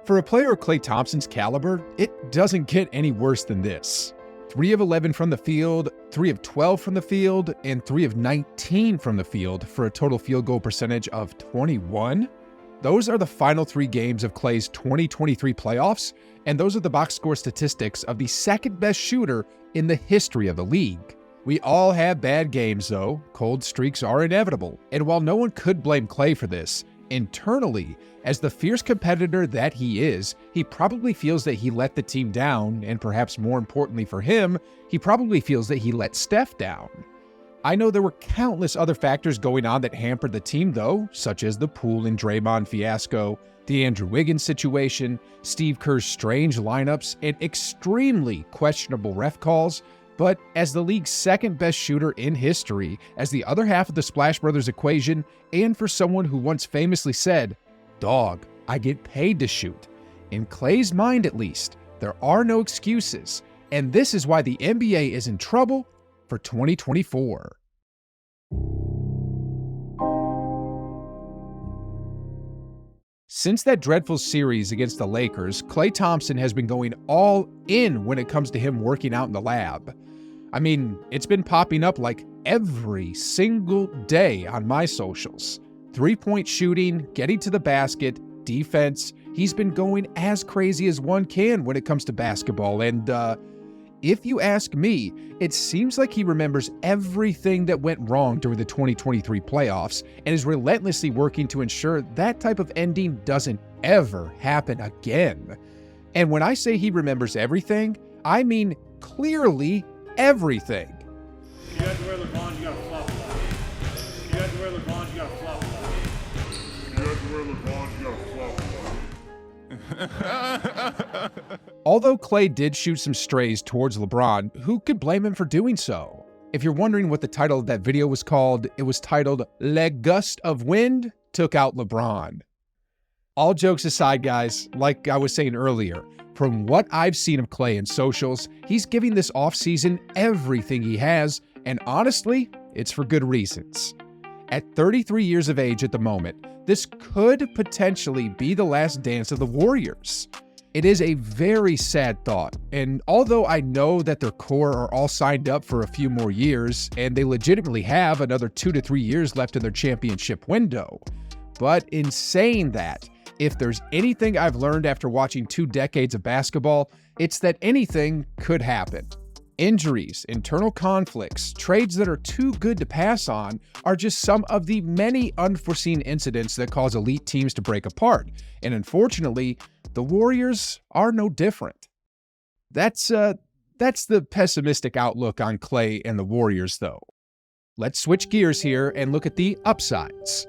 For a player of Klay Thompson's caliber, it doesn't get any worse than this. 3 of 11 from the field, 3 of 12 from the field, and 3 of 19 from the field for a total field goal percentage of 21. Those are the final 3 games of Klay's 2023 playoffs, and those are the box score statistics of the second best shooter in the history of the league. We all have bad games though, cold streaks are inevitable, and while no one could blame Klay for this, internally, as the fierce competitor that he is, he probably feels that he let the team down, and perhaps more importantly for him, he probably feels that he let Steph down. I know there were countless other factors going on that hampered the team though, such as the Poole and Draymond fiasco, the Andrew Wiggins situation, Steve Kerr's strange lineups, and extremely questionable ref calls, but as the league's second best shooter in history, as the other half of the Splash Brothers equation, and for someone who once famously said, "Dog, I get paid to shoot," in Klay's mind at least, there are no excuses, and this is why the NBA is in trouble for 2024. Since that dreadful series against the Lakers, Klay Thompson has been going all in when it comes to him working out in the lab. I mean, it's been popping up like every single day on my socials. 3-point shooting, getting to the basket, defense. He's been going as crazy as one can when it comes to basketball. And if you ask me, it seems like he remembers everything that went wrong during the 2023 playoffs and is relentlessly working to ensure that type of ending doesn't ever happen again. And when I say he remembers everything, I mean clearly everything. You had to wear LeBron, you got a flop flop. You had to wear LeBron, you got a flop flop. You had to wear LeBron, you got a flop flop. Although Klay did shoot some strays towards LeBron, who could blame him for doing so? If you're wondering what the title of that video was called, it was titled, "Le Gust of Wind Took Out LeBron." All jokes aside, guys, like I was saying earlier, from what I've seen of Klay in socials, he's giving this offseason everything he has, and honestly, it's for good reasons. At 33 years of age at the moment, this could potentially be the last dance of the Warriors. It is a very sad thought, and although I know that their core are all signed up for a few more years, and they legitimately have another 2 to 3 years left in their championship window, but in saying that, if there's anything I've learned after watching 2 decades of basketball, it's that anything could happen. Injuries, internal conflicts, trades that are too good to pass on are just some of the many unforeseen incidents that cause elite teams to break apart. And unfortunately, the Warriors are no different. That's the pessimistic outlook on Klay and the Warriors, though. Let's switch gears here and look at the upsides.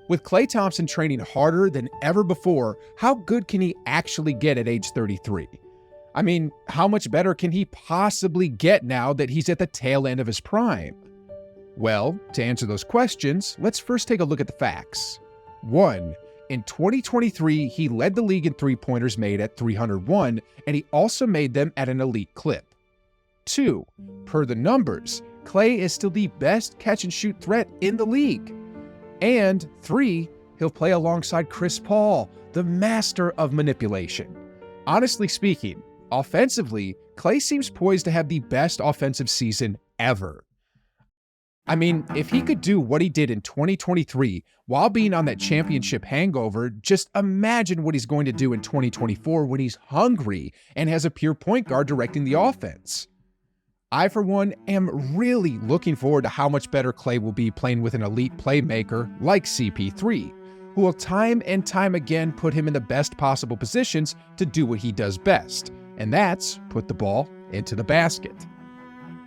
With Klay Thompson training harder than ever before, how good can he actually get at age 33? I mean, how much better can he possibly get now that he's at the tail end of his prime? Well, to answer those questions, let's first take a look at the facts. 1. In 2023, he led the league in three-pointers made at 301, and he also made them at an elite clip. 2. Per the numbers, Klay is still the best catch-and-shoot threat in the league. And 3, he'll play alongside Chris Paul, the master of manipulation. Honestly speaking, offensively, Klay seems poised to have the best offensive season ever. I mean, if he could do what he did in 2023 while being on that championship hangover, just imagine what he's going to do in 2024 when he's hungry and has a pure point guard directing the offense. I, for one, am really looking forward to how much better Klay will be playing with an elite playmaker like CP3, who will time and time again put him in the best possible positions to do what he does best, and that's put the ball into the basket.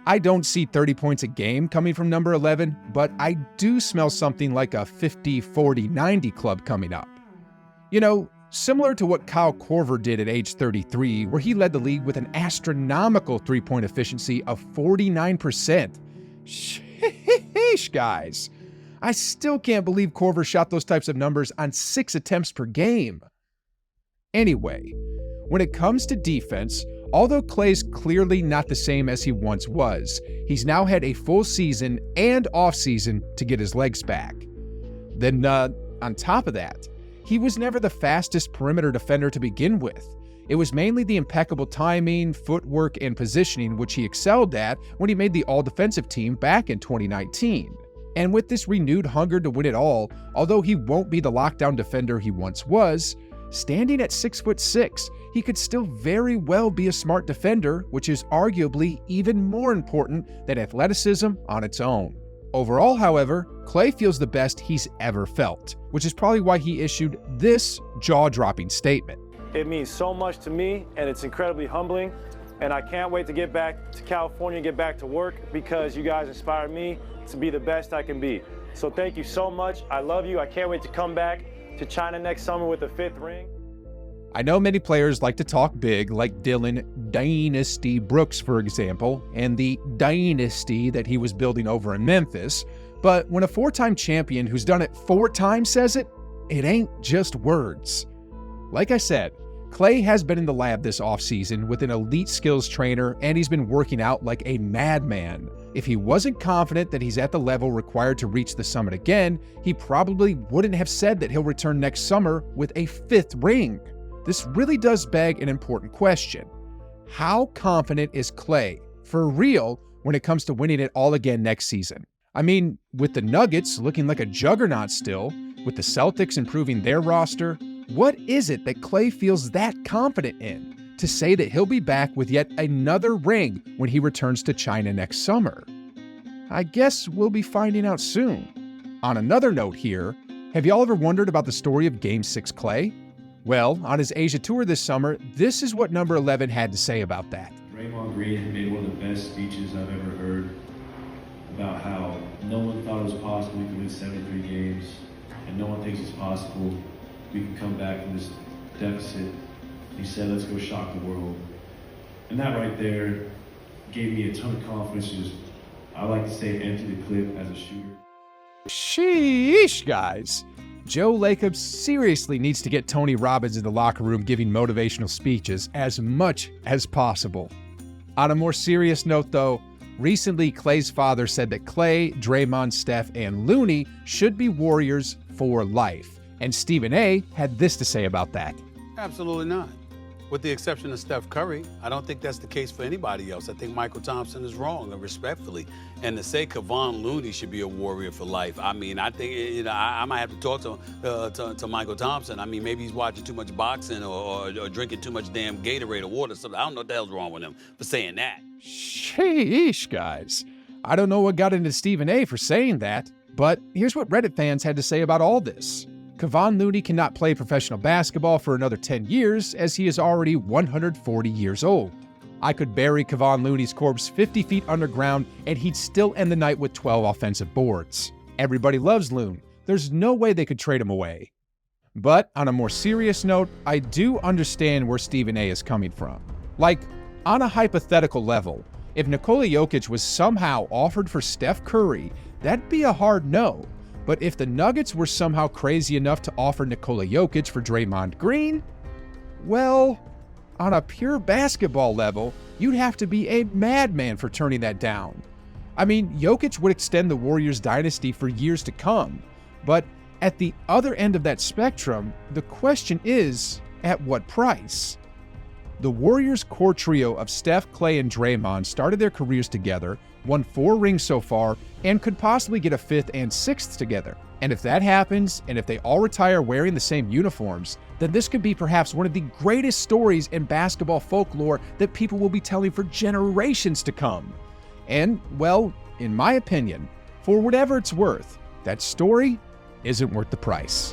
I don't see 30 points a game coming from number 11, but I do smell something like a 50-40-90 club coming up. You know, similar to what Kyle Korver did at age 33, where he led the league with an astronomical three-point efficiency of 49%. Sheesh, guys. I still can't believe Korver shot those types of numbers on 6 attempts per game. Anyway, when it comes to defense, although Klay's clearly not the same as he once was, he's now had a full season and off-season to get his legs back. Then, on top of that, he was never the fastest perimeter defender to begin with. It was mainly the impeccable timing, footwork, and positioning which he excelled at when he made the all-defensive team back in 2019. And with this renewed hunger to win it all, although he won't be the lockdown defender he once was, standing at 6'6", he could still very well be a smart defender, which is arguably even more important than athleticism on its own. Overall, however, Klay feels the best he's ever felt, which is probably why he issued this jaw-dropping statement. It means so much to me, and it's incredibly humbling, and I can't wait to get back to California and get back to work because you guys inspired me to be the best I can be. So thank you so much. I love you. I can't wait to come back to China next summer with the 5th ring. I know many players like to talk big, like Dylan Dynasty Brooks, for example, and the dynasty that he was building over in Memphis, but when a 4-time champion who's done it 4 times says it, it ain't just words. Like I said, Klay has been in the lab this offseason with an elite skills trainer, and he's been working out like a madman. If he wasn't confident that he's at the level required to reach the summit again, he probably wouldn't have said that he'll return next summer with a 5th ring. This really does beg an important question. How confident is Klay, for real, when it comes to winning it all again next season? I mean, with the Nuggets looking like a juggernaut still, with the Celtics improving their roster, what is it that Klay feels that confident in to say that he'll be back with yet another ring when he returns to China next summer? I guess we'll be finding out soon. On another note here, have y'all ever wondered about the story of Game 6 Klay? Well, on his Asia tour this summer, this is what number 11 had to say about that. Draymond Green made one of the best speeches I've ever heard about how no one thought it was possible we could win 73 games, and no one thinks it's possible we can come back from this deficit. He said, let's go shock the world. And that right there gave me a ton of confidence. I like to say empty the clip as a shooter. Sheesh, guys. Joe Lacob seriously needs to get Tony Robbins in the locker room giving motivational speeches as much as possible. On a more serious note, though, recently Klay's father said that Klay, Draymond, Steph, and Looney should be Warriors for life. And Stephen A. had this to say about that. Absolutely not. With the exception of Steph Curry, I don't think that's the case for anybody else. I think Michael Thompson is wrong, and respectfully. And to say Kevon Looney should be a Warrior for life, I mean, I think I might have to talk to Michael Thompson. I mean, maybe he's watching too much boxing or drinking too much damn Gatorade or water. So I don't know what the hell's wrong with him for saying that. Sheesh, guys. I don't know what got into Stephen A. for saying that, but here's what Reddit fans had to say about all this. Kevon Looney cannot play professional basketball for another 10 years as he is already 140 years old. I could bury Kevon Looney's corpse 50 feet underground and he'd still end the night with 12 offensive boards. Everybody loves Loon. There's no way they could trade him away. But on a more serious note, I do understand where Stephen A. is coming from. Like, on a hypothetical level, if Nikola Jokic was somehow offered for Steph Curry, that'd be a hard no. But if the Nuggets were somehow crazy enough to offer Nikola Jokic for Draymond Green, well, on a pure basketball level, you'd have to be a madman for turning that down. I mean, Jokic would extend the Warriors' dynasty for years to come, but at the other end of that spectrum, the question is, at what price? The Warriors' core trio of Steph, Klay, and Draymond started their careers together, won 4 rings so far, and could possibly get a 5th and 6th together. And if that happens, and if they all retire wearing the same uniforms, then this could be perhaps one of the greatest stories in basketball folklore that people will be telling for generations to come. And, well, in my opinion, for whatever it's worth, that story isn't worth the price.